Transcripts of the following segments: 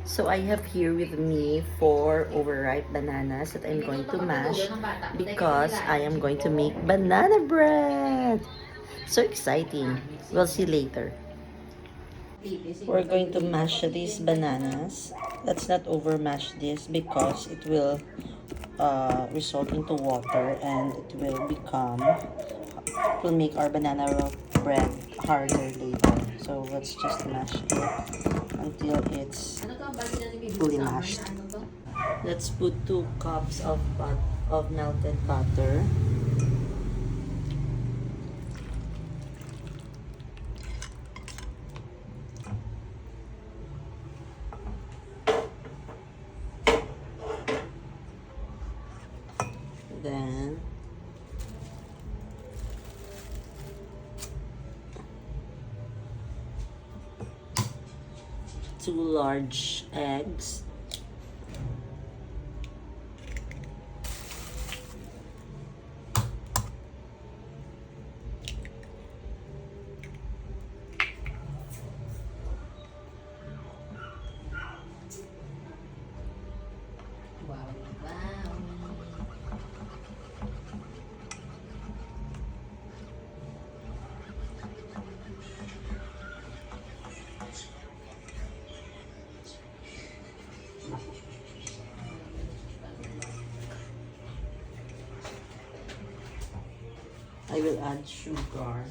So I have here with me 4 overripe bananas that I'm going to mash because I am going to make banana bread. So exciting. We'll see later. We're going to mash these bananas. Let's not over mash this because it will result into water and it will make our banana bread harder later. So let's just mash it until it's fully mashed. Let's put 2 cups of melted butter. Then 2 large eggs. I will add sugar.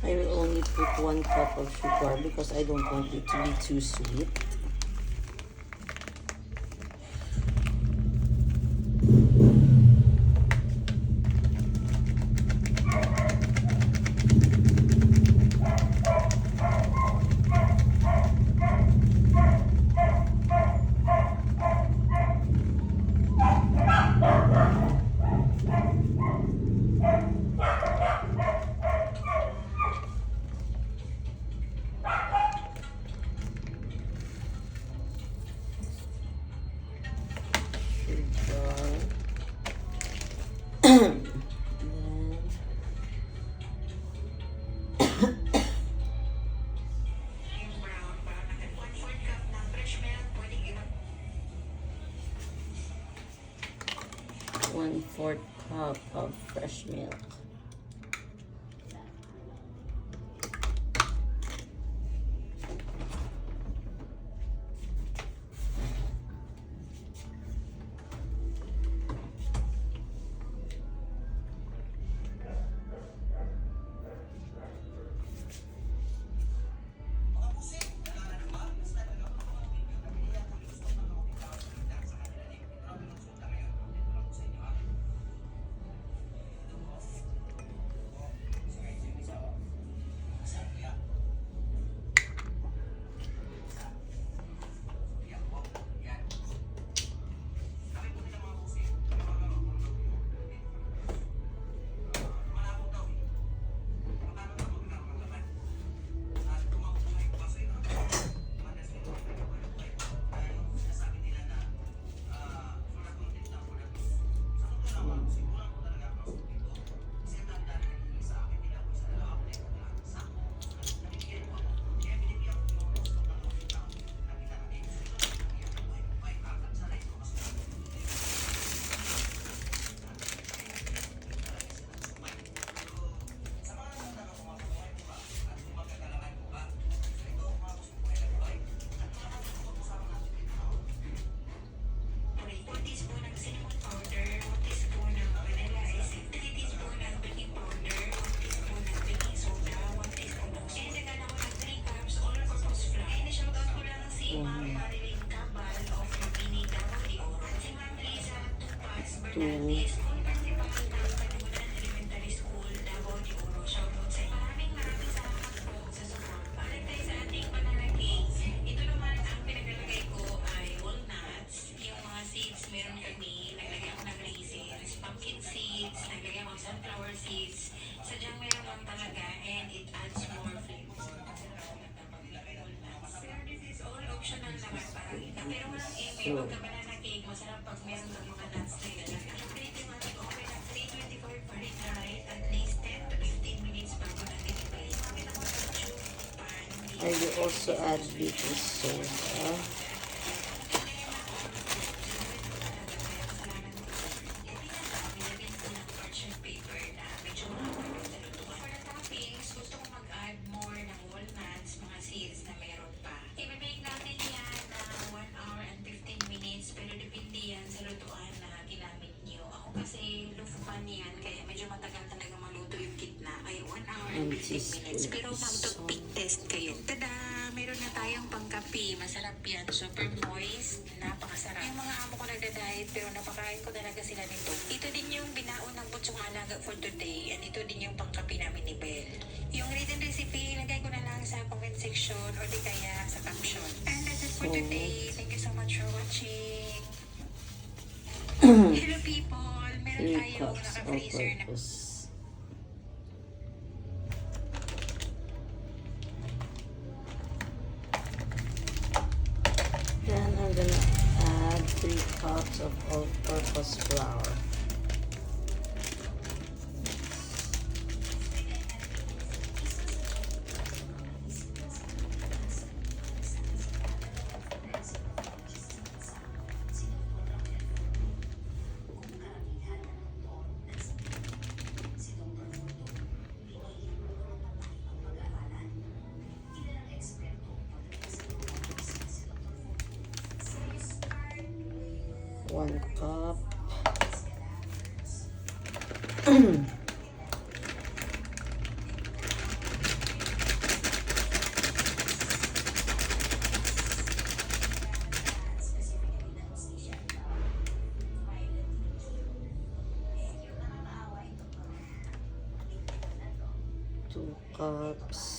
I will only put 1 cup of sugar because I don't want it to be too sweet. Then 1/4 cup of fresh milk. to so, I will also add baking soda. And this is Pero mag-toothpick test kayo. Tada! Meron na tayong pangkapi. Masarap yan. Super moist. Napakasarap. Yung mga amo ko nagda-diet pero napakain ko talaga sila nito. Ito din yung binaon ng putsong alaga for today. And ito din yung pangkapi namin ni Belle. Yung written recipe, lagay ko na lang sa comment section or di kaya sa caption. And that's it for today. Thank you so much for watching. Hello people! Meron 3 tayong cups naka-freezer na all-purpose. Then I'm gonna add 3 cups of all-purpose flour. One cup. Two cups.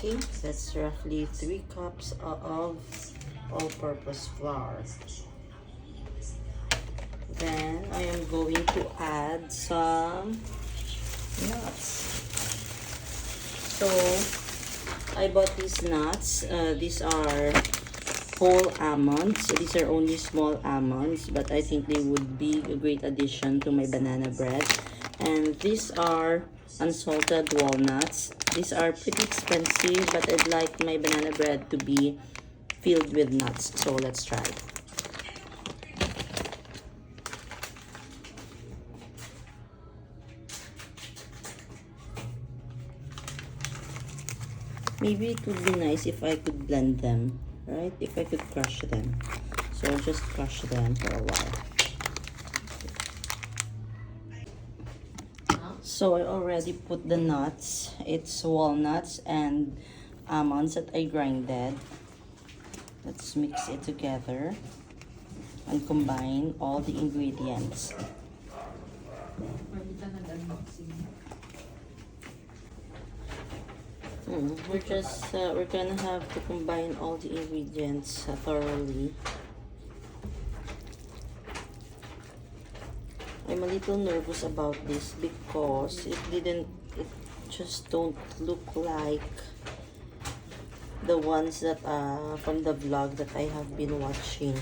Okay, that's roughly 3 cups of all-purpose flour. Then I am going to add some nuts. So I bought these nuts. These are whole almonds. These are only small almonds, but I think they would be a great addition to my banana bread. And these are unsalted walnuts. These are pretty expensive, but I'd like my banana bread to be filled with nuts. So let's try. Maybe it would be nice if I could blend them, right? If I could crush them. So I'll just crush them for a while. So I already put the nuts. It's walnuts and almonds that I grinded. Let's mix it together and combine all the ingredients. We're gonna have to combine all the ingredients thoroughly. I'm a little nervous about this because it just don't look like the ones that from the vlog that I have been watching.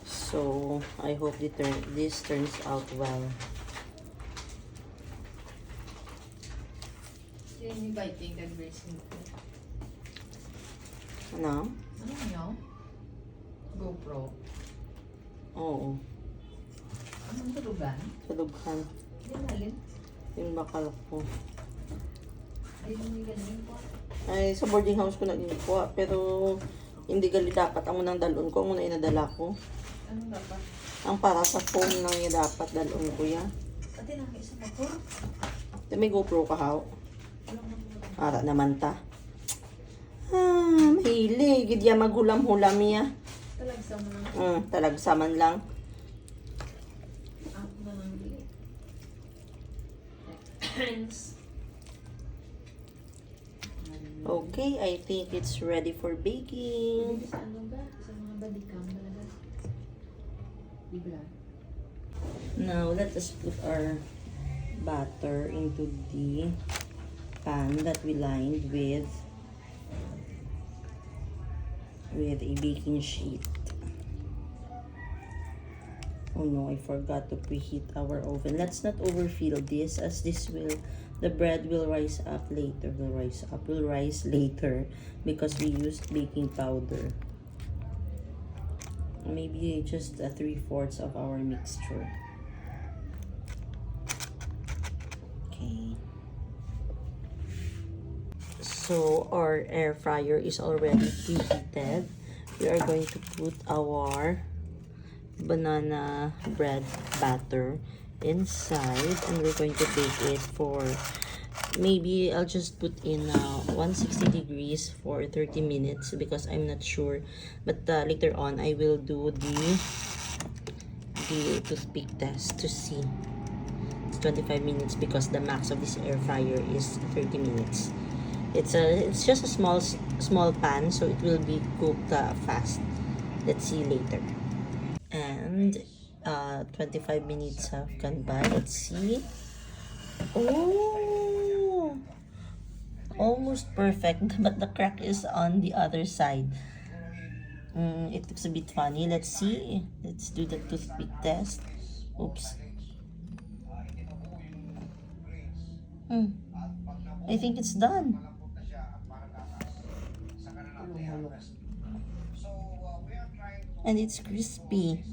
So I hope this turns out well. Inviting the Grace nito. Ano? Ano nyo? GoPro. Oo. Anong tulugan? Sa lubhan. Hindi malin. Yung bakal ko. Ay, hindi ganun po. Ay, sa boarding house ko naging kuha. Pero, hindi gali dapat. Ang unang dalon ko, ang unang inadala ko. Ano dapat? Ang para sa phone lang niya dapat dalon ko ya. Ate, isa pa po. May GoPro ka haw. Walang naman. Ara naman ta. Mahilig. Gid ya maghulam-hulam ya. Talagsa mo lang. Talagsaman lang. Ako na lang bili. Friends. Okay, I think it's ready for baking. Sa ano ba? Sa mga badikam talaga. Diba? Now, let us put our butter into the pan that we lined with a baking sheet. Oh no, I forgot to preheat our oven. Let's not overfill this, as the bread will rise later because we used baking powder. Maybe just 3/4 of our mixture. Okay. So our air fryer is already preheated. We are going to put our banana bread batter inside, and we're going to bake it for, maybe I'll just put in 160 degrees for 30 minutes because I'm not sure, but later on I will do the toothpick test to see. It's 25 minutes because the max of this air fryer is 30 minutes. It's just a small pan, so it will be cooked fast. Let's see later. And 25 minutes have gone by. Let's see. Oh, almost perfect, but the crack is on the other side. It looks a bit funny. Let's see. Let's do the toothpick test. Oops. I think it's done. And it's crispy.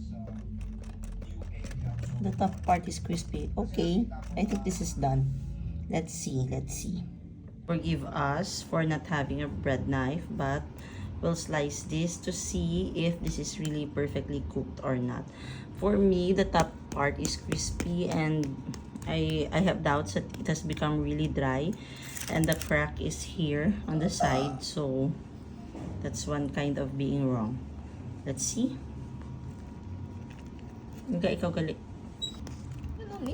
The top part is crispy. Okay, I think this is done. Let's see. Forgive us for not having a bread knife, but we'll slice this to see if this is really perfectly cooked or not. For me, the top part is crispy, and I have doubts that it has become really dry, and the crack is here on the side, so that's one kind of being wrong. Let's see. Ikaw gali. Ano ni?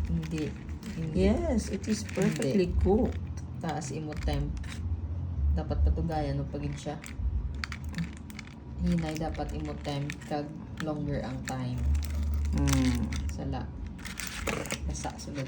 Hindi. Yes, it is perfectly cooked. Taas imo time. Dapat patugayan no pagid siya. Hinay dapat imo time kag longer ang time. Sala. Basa sulod.